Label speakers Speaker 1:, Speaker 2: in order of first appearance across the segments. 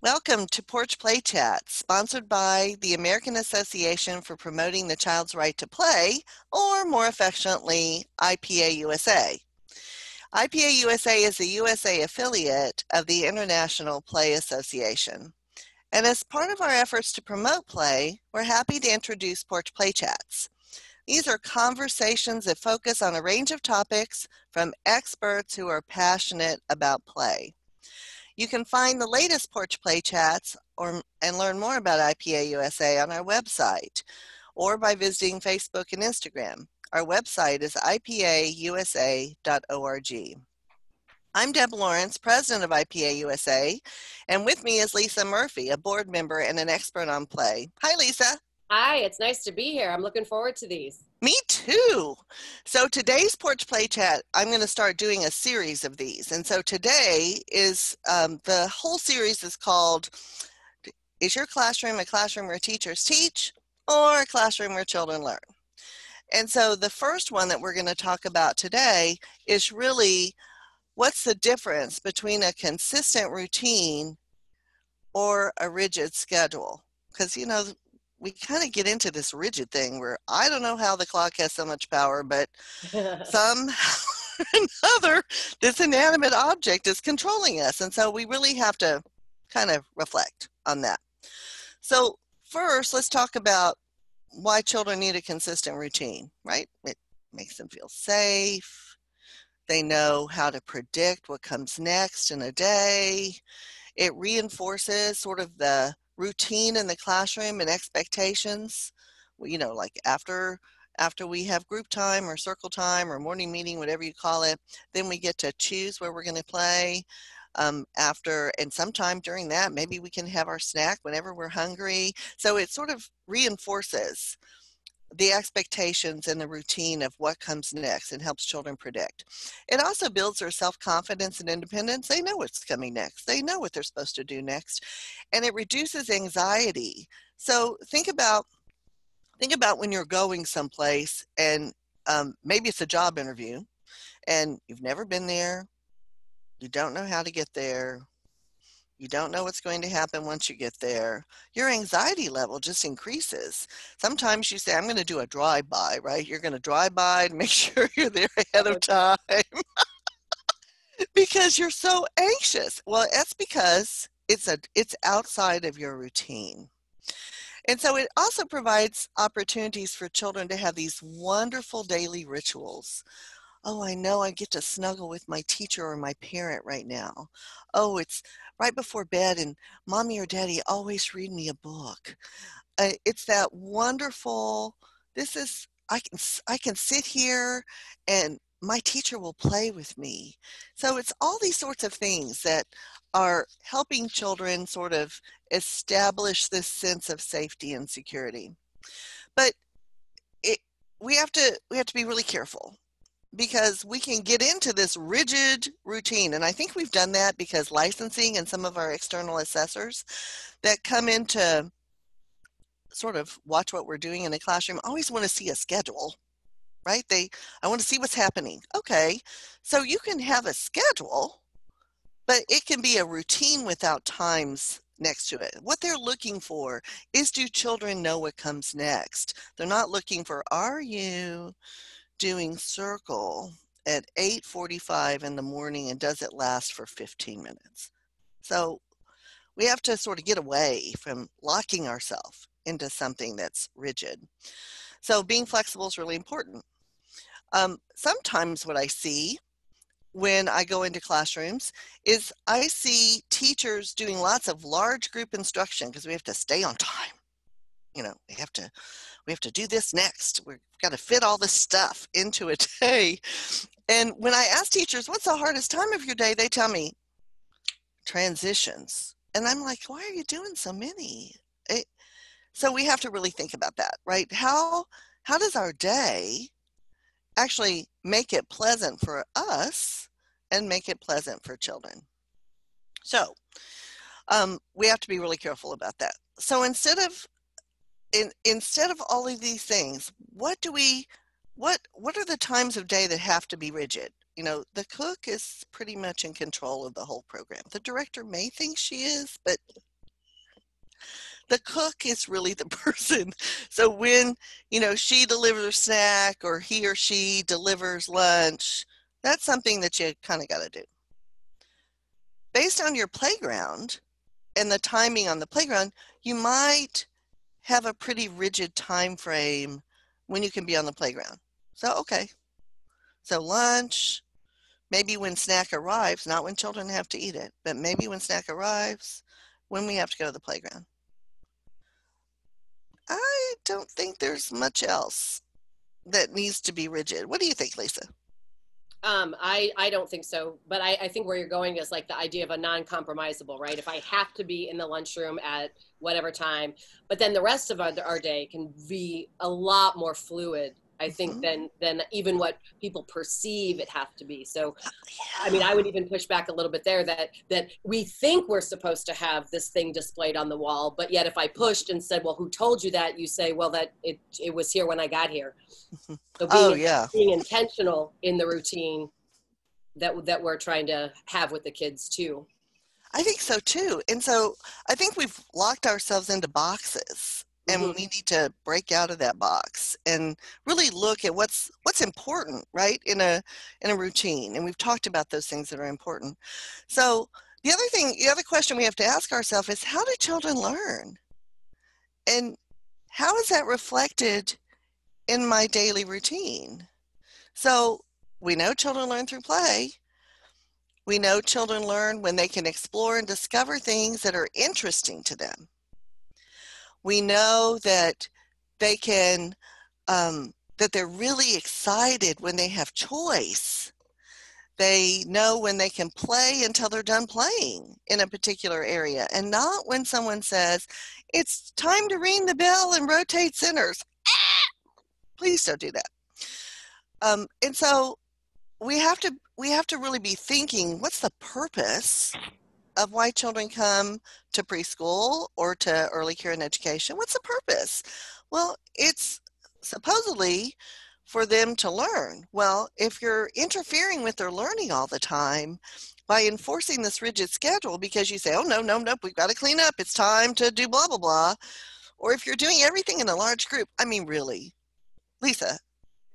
Speaker 1: Welcome to Porch Play Chat, sponsored by the American Association for Promoting the Child's Right to Play, or more affectionately, IPA-USA. IPA-USA is the USA affiliate of the International Play Association. And as part of our efforts to promote play, we're happy to introduce Porch Play Chats. These are conversations that focus on a range of topics from experts who are passionate about play. You can find the latest Porch Play Chats and learn more about IPA USA on our website or by visiting Facebook and Instagram. Our website is IPAUSA.org. I'm Deb Lawrence, president of IPA USA, and with me is Lisa Murphy, a board member and an expert on play. Hi, Lisa.
Speaker 2: Hi, it's nice to be here. I'm looking forward to these.
Speaker 1: Me too. So today's Porch Play Chat, I'm going to start doing a series of these. And so today is, the whole series is called, is your classroom a classroom where teachers teach or a classroom where children learn? And so the first one that we're going to talk about today is really what's the difference between a consistent routine or a rigid schedule? Because, you know, we kind of get into this rigid thing where I don't know how the clock has so much power, but somehow or another, this inanimate object is controlling us. And so we really have to kind of reflect on that. So first, let's talk about why children need a consistent routine, right? It makes them feel safe. They know how to predict what comes next in a day. It reinforces sort of the routine in the classroom and expectations. You know, like after we have group time or circle time or morning meeting, whatever you call it, then we get to choose where we're going to play. And sometime during that, maybe we can have our snack whenever we're hungry. So it sort of reinforces the expectations and the routine of what comes next and helps children predict. It also builds their self-confidence and independence. They know what's coming next. They know what they're supposed to do next. And it reduces anxiety. So think about when you're going someplace and maybe it's a job interview and you've never been there. You don't know how to get there. You don't know what's going to happen once you get there. Your anxiety level just increases. Sometimes you say, I'm going to do a drive-by, right? You're going to drive by to make sure you're there ahead of time because you're so anxious. Well, that's because it's outside of your routine. And so it also provides opportunities for children to have these wonderful daily rituals. Oh, I know I get to snuggle with my teacher or my parent right now. Oh, it's right before bed and mommy or daddy always read me a book. It's that wonderful, I can sit here and my teacher will play with me. So it's all these sorts of things that are helping children sort of establish this sense of safety and security. But we have to be really careful, because we can get into this rigid routine. And I think we've done that because licensing and some of our external assessors that come in to sort of watch what we're doing in the classroom always want to see a schedule, right? I want to see what's happening. Okay, so you can have a schedule, but it can be a routine without times next to it. What they're looking for is, do children know what comes next? They're not looking for, are you doing circle at 8:45 in the morning and does it last for 15 minutes? So we have to sort of get away from locking ourselves into something that's rigid. So being flexible is really important. Sometimes what I see when I go into classrooms is I see teachers doing lots of large group instruction because we have to stay on time. You know, we have to do this next. We've got to fit all this stuff into a day. And when I ask teachers, what's the hardest time of your day? They tell me transitions. And I'm like, why are you doing so many? So we have to really think about that, right? How does our day actually make it pleasant for us and make it pleasant for children? So we have to be really careful about that. So instead of all of these things, what are the times of day that have to be rigid? You know, the cook is pretty much in control of the whole program. The director may think she is, but The cook is really the person. So when, she delivers a snack or he or she delivers lunch, that's something that you kind of got to do. Based on your playground and the timing on the playground, you might have a pretty rigid time frame when you can be on the playground. So, okay. So lunch, maybe when snack arrives, not when children have to eat it, but maybe when snack arrives, when we have to go to the playground. I don't think there's much else that needs to be rigid. What do you think, Lisa?
Speaker 2: I don't think so, but I think where you're going is like the idea of a non-compromisable, right? If I have to be in the lunchroom at whatever time, but then the rest of our day can be a lot more fluid, I think, than even what people perceive it has to be. So, I mean, I would even push back a little bit there that we think we're supposed to have this thing displayed on the wall, but yet if I pushed and said, well, who told you that? You say, well, that it was here when I got here. So
Speaker 1: Oh, yeah.
Speaker 2: being intentional in the routine that we're trying to have with the kids too.
Speaker 1: I think so too. And so I think we've locked ourselves into boxes and we need to break out of that box and really look at what's important, right? In a routine. And we've talked about those things that are important. So the other question we have to ask ourselves is, how do children learn? And how is that reflected in my daily routine? So we know children learn through play. We know children learn when they can explore and discover things that are interesting to them. We know that they can, that they're really excited when they have choice. They know when they can play until they're done playing in a particular area, and not when someone says, it's time to ring the bell and rotate centers. Please don't do that. And so we have to really be thinking, what's the purpose of why children come to preschool or to early care and education? What's the purpose? Well, it's supposedly for them to learn. Well, if you're interfering with their learning all the time by enforcing this rigid schedule because you say, oh, no, we've got to clean up, it's time to do blah, blah, blah. Or if you're doing everything in a large group, I mean, really, Lisa,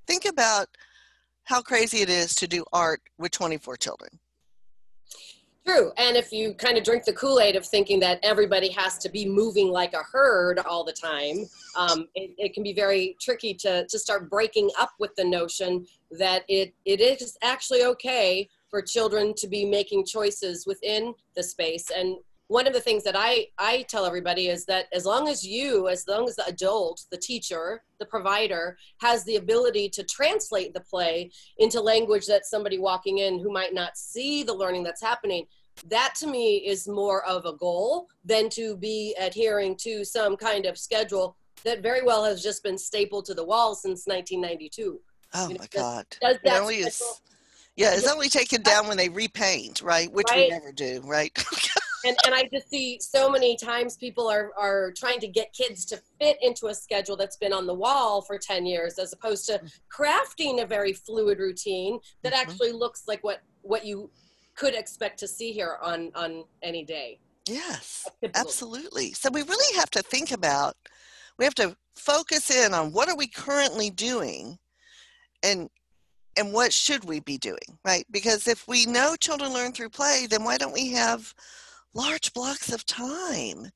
Speaker 1: think about how crazy it is to do art with 24 children.
Speaker 2: True. And if you kind of drink the Kool-Aid of thinking that everybody has to be moving like a herd all the time, it can be very tricky to start breaking up with the notion that it is actually okay for children to be making choices within the space. And one of the things that I tell everybody is that as long as the adult, the teacher, the provider, has the ability to translate the play into language that somebody walking in who might not see the learning that's happening, that to me is more of a goal than to be adhering to some kind of schedule that very well has just been stapled to the wall since 1992.
Speaker 1: Oh my God.
Speaker 2: Does
Speaker 1: It
Speaker 2: that
Speaker 1: only
Speaker 2: schedule,
Speaker 1: is, yeah, it's only taken down when they repaint, right? Which we
Speaker 2: right?
Speaker 1: never do, right?
Speaker 2: And I just see so many times people are trying to get kids to fit into a schedule that's been on the wall for 10 years, as opposed to crafting a very fluid routine that actually looks like what you could expect to see here on any day.
Speaker 1: Yes, absolutely. So we really have to think about, we have to focus in on what are we currently doing and what should we be doing, right? Because if we know children learn through play, then why don't we have large blocks of time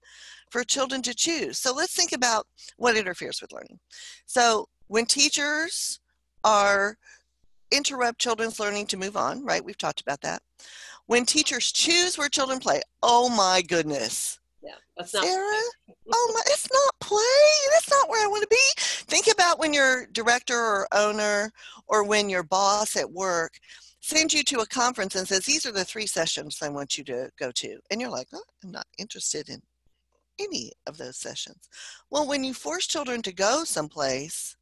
Speaker 1: for children to choose? So let's think about what interferes with learning. So when teachers interrupt children's learning to move on, right? We've talked about that. When teachers choose where children play, oh my goodness.
Speaker 2: Yeah, that's not
Speaker 1: Sarah, oh my, it's not play. That's not where I want to be. Think about when your director or owner or when your boss at work sends you to a conference and says, these are the 3 sessions I want you to go to. And you're like, oh, I'm not interested in any of those sessions. Well, when you force children to go someplace,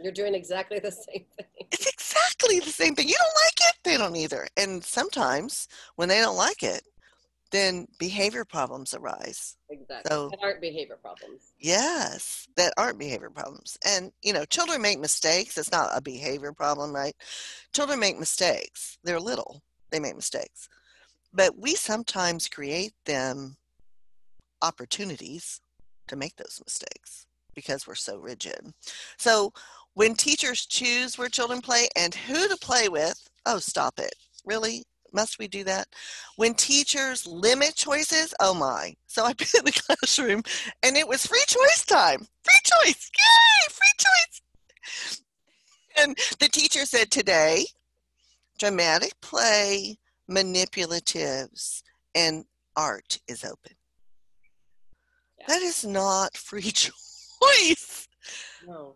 Speaker 2: you're doing exactly the same thing.
Speaker 1: it's exactly the same thing. You don't like it, they don't either. And sometimes when they don't like it, then behavior problems arise.
Speaker 2: Exactly.
Speaker 1: So,
Speaker 2: that aren't behavior problems.
Speaker 1: yes, that aren't behavior problems. And, children make mistakes. It's not a behavior problem, right? Children make mistakes. They're little. They make mistakes. But we sometimes create them opportunities to make those mistakes because we're so rigid. So when teachers choose where children play and who to play with, oh, stop it. Really? Must we do that? When teachers limit choices, oh my. So I've been in the classroom and it was free choice time. Free choice. Yay, free choice. And the teacher said today, dramatic play, manipulatives, and art is open. Yeah. That is not free choice.
Speaker 2: No.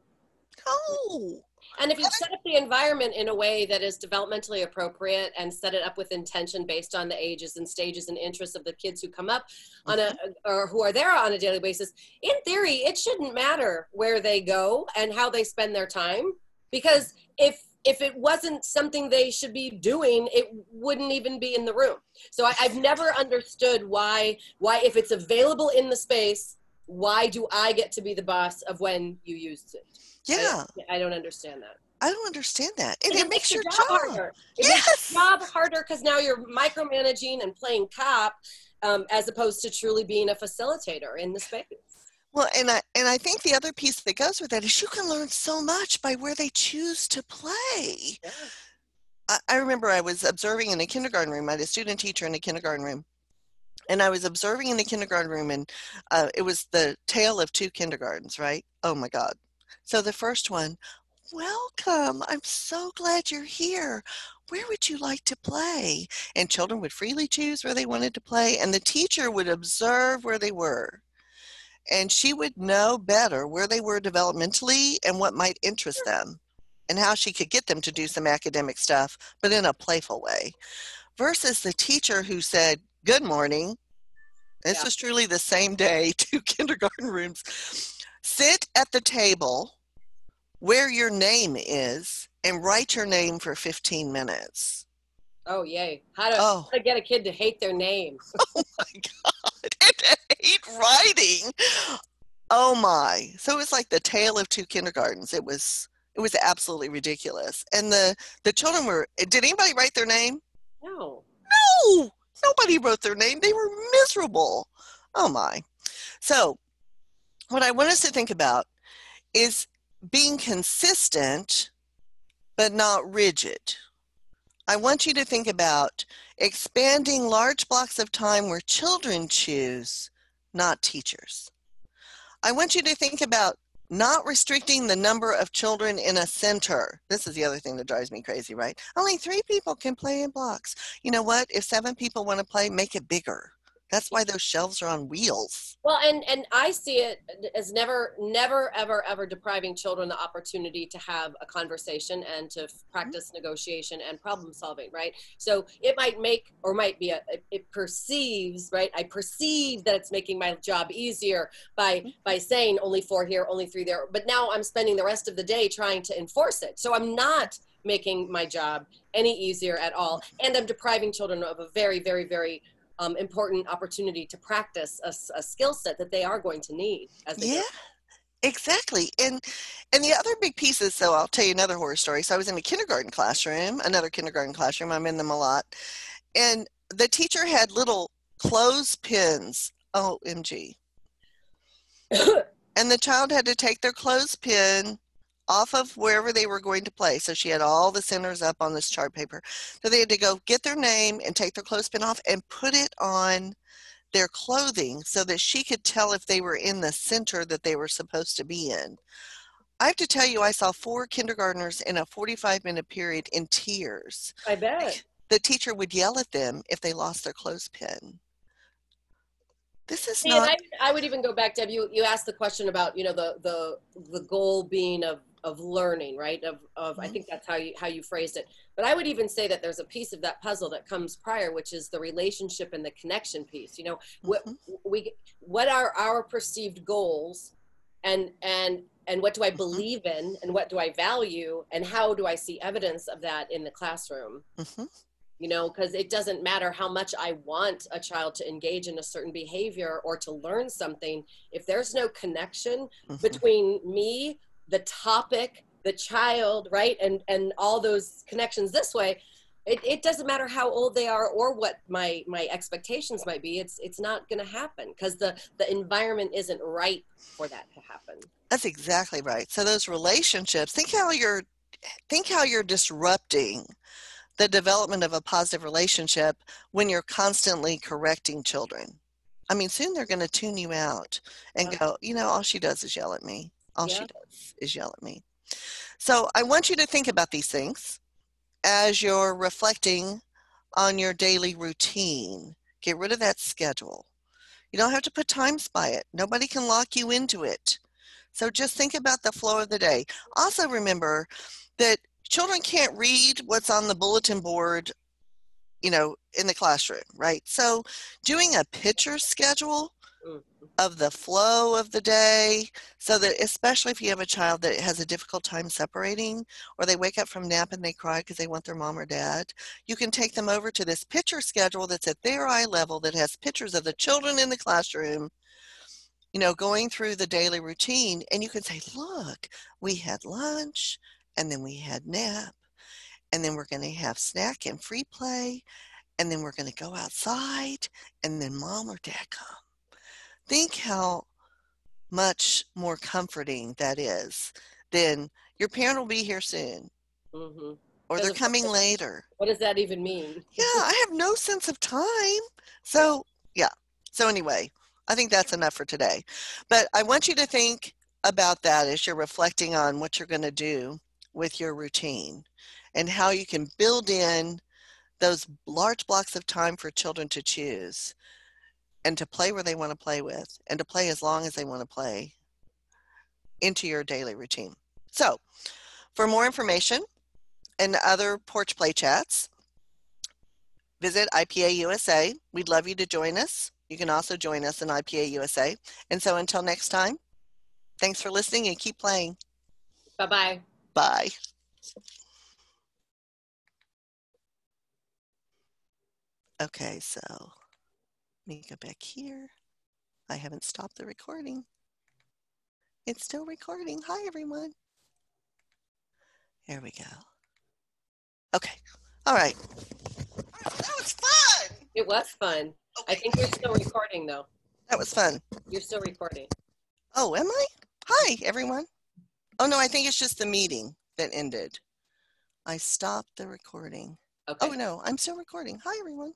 Speaker 1: No.
Speaker 2: And if you set up the environment in a way that is developmentally appropriate and set it up with intention based on the ages and stages and interests of the kids who come up on or who are there on a daily basis, in theory, it shouldn't matter where they go and how they spend their time, because if it wasn't something they should be doing, it wouldn't even be in the room. So I've never understood why if it's available in the space, why do I get to be the boss of when you use it?
Speaker 1: Yeah.
Speaker 2: I don't understand that.
Speaker 1: I don't understand that. And
Speaker 2: it
Speaker 1: makes your job
Speaker 2: harder. It makes your job harder because now you're micromanaging and playing cop as opposed to truly being a facilitator in the space.
Speaker 1: Well, and I think the other piece that goes with that is you can learn so much by where they choose to play. Yeah. I remember I was observing in a kindergarten room. I had a student teacher in a kindergarten room. And I was observing in the kindergarten room, and it was the tale of two kindergartens, right? Oh, my God. So the first one, welcome. I'm so glad you're here. Where would you like to play? And children would freely choose where they wanted to play, and the teacher would observe where they were. And she would know better where they were developmentally and what might interest them and how she could get them to do some academic stuff, but in a playful way. Versus the teacher who said, good morning. This was truly the same day, two kindergarten rooms. Sit at the table where your name is and write your name for 15 minutes.
Speaker 2: Oh, yay. How to get a kid to hate their name.
Speaker 1: Oh, my God. And to hate writing. Oh, my. So it was like the tale of two kindergartens. It was absolutely ridiculous. And the children were, did anybody write their name?
Speaker 2: No.
Speaker 1: No. Nobody wrote their name. They were miserable. Oh, my. So what I want us to think about is being consistent, but not rigid. I want you to think about expanding large blocks of time where children choose, not teachers. I want you to think about not restricting the number of children in a center. This is the other thing that drives me crazy, right? Only 3 people can play in blocks. You know what? If 7 people want to play, make it bigger. That's why those shelves are on wheels.
Speaker 2: Well, and I see it as never, ever depriving children the opportunity to have a conversation and to practice negotiation and problem solving, right? So it might make, or might be, it perceives, right? I perceive that it's making my job easier by saying only 4 here, only 3 there. But now I'm spending the rest of the day trying to enforce it. So I'm not making my job any easier at all. And I'm depriving children of a very, very, very important opportunity to practice a skill set that they are going to need as they grow.
Speaker 1: Exactly. And the other big piece is, so I'll tell you another horror story. So I was in a kindergarten classroom, another kindergarten classroom. I'm in them a lot. And the teacher had little clothespins. OMG. And the child had to take their clothespin off of wherever they were going to play. So she had all the centers up on this chart paper. So they had to go get their name and take their clothespin off and put it on their clothing so that she could tell if they were in the center that they were supposed to be in. I have to tell you, I saw 4 kindergartners in a 45-minute period in tears.
Speaker 2: I bet.
Speaker 1: The teacher would yell at them if they lost their clothespin. This is not.
Speaker 2: And I would even go back, Deb. You asked the question about, you know, the goal being of learning, right? Of I think that's how you phrased it. But I would even say that there's a piece of that puzzle that comes prior, which is the relationship and the connection piece. You know, what are our perceived goals, and what do I believe in, and what do I value, and how do I see evidence of that in the classroom? You know, because it doesn't matter how much I want a child to engage in a certain behavior or to learn something. If there's no connection between me, the topic, the child, right, and all those connections this way, It doesn't matter how old they are or what my expectations might be. It's not going to happen because the environment isn't right for that to happen.
Speaker 1: That's exactly right. So those relationships, think how you're disrupting the development of a positive relationship when you're constantly correcting children. I mean, soon they're going to tune you out and
Speaker 2: Yeah.
Speaker 1: go, all she does is yell at me. All she
Speaker 2: Yeah.
Speaker 1: does is yell at me. So I want you to think about these things as you're reflecting on your daily routine. Get rid of that schedule. You don't have to put times by it. Nobody can lock you into it. So just think about the flow of the day. Also remember that children can't read what's on the bulletin board, in the classroom, right? So doing a picture schedule
Speaker 2: Mm.
Speaker 1: of the flow of the day, so that especially if you have a child that has a difficult time separating, or they wake up from nap and they cry because they want their mom or dad, you can take them over to this picture schedule that's at their eye level, that has pictures of the children in the classroom, going through the daily routine, and you can say, look, we had lunch, and then we had nap, and then we're going to have snack and free play, and then we're going to go outside, and then mom or dad come. Think how much more comforting that is than your parent will be here soon,
Speaker 2: Mm-hmm.
Speaker 1: or they're
Speaker 2: Because
Speaker 1: coming later.
Speaker 2: what does that even mean?
Speaker 1: Yeah, I have no sense of time. So, yeah. So, anyway, I think that's enough for today. But I want you to think about that as you're reflecting on what you're going to do with your routine and how you can build in those large blocks of time for children to choose and to play where they want to play with and to play as long as they want to play into your daily routine. So, for more information and other porch play chats, visit IPA-USA. We'd love you to join us. You can also join us in IPA-USA. And so until next time, thanks for listening and keep playing.
Speaker 2: Bye-bye.
Speaker 1: Bye. Okay, so let me go back here. I haven't stopped the recording. It's still recording. Hi, everyone. There we go. Okay. All right. That was fun.
Speaker 2: It was fun.
Speaker 1: Okay.
Speaker 2: I think you're still recording though.
Speaker 1: That was fun.
Speaker 2: You're still recording.
Speaker 1: Oh, am I? Hi, everyone. Oh, no, I think it's just the meeting that ended. I stopped the recording.
Speaker 2: Okay.
Speaker 1: Oh, no, I'm still recording. Hi, everyone.